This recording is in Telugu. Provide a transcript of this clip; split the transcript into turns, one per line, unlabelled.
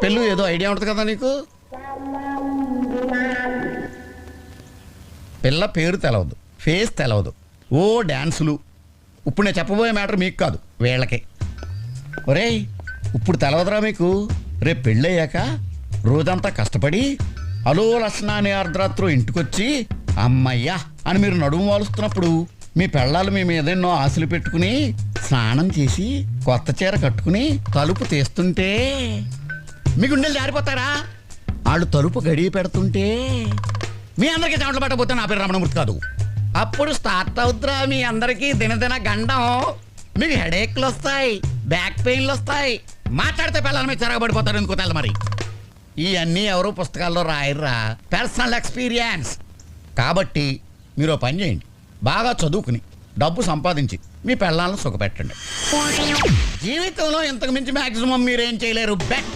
పెళ్ళు ఏదో ఐడియా ఉంటుంది కదా నీకు. పిల్ల పేరు తెలవదు, ఫేస్ తెలవదు, ఓ డ్యాన్సులు. ఇప్పుడు నేను చెప్పబోయే మ్యాటర్ మీకు కాదు, వీళ్ళకి. ఒరేయ్, ఇప్పుడు తెలవదురా మీకు, రేపు పెళ్ళయ్యాక రోజంతా కష్టపడి అలో లక్షణ అనే అర్ధరాత్రు ఇంటికొచ్చి అమ్మయ్యా అని మీరు నడుము వాలుస్తున్నప్పుడు మీ పెళ్ళాలు మీ మీద ఎన్నో ఆశలు పెట్టుకుని స్నానం చేసి కొత్త చీర కట్టుకుని తలుపు తీస్తుంటే మీ గుండెలు జారిపోతారా? వాళ్ళు తలుపు గడియ పెడుతుంటే మీ అందరికీ చెమటలు పట్టకపోతే నా పేరు రమణమూర్తి కాదు. అప్పుడు స్టార్ట్ అవుతురా మీ అందరికీ దినదిన గండం. మీకు హెడేక్లు వస్తాయి, బ్యాక్ పెయిన్లు వస్తాయి, మాట్లాడితే పిల్లల మీద చెరగబడిపోతారు. ఎందుకో తెల్ల మరి. ఇవన్నీ ఎవరు పుస్తకాల్లో రాయర్రా, పర్సనల్ ఎక్స్పీరియన్స్. కాబట్టి మీరు పని చేయండి, బాగా చదువుకుని డబ్బు సంపాదించి మీ పిల్లలను సుఖపెట్టండి. జీవితంలో ఇంతకు మించి మ్యాక్సిమం మీరేం చేయలేరు. బెట్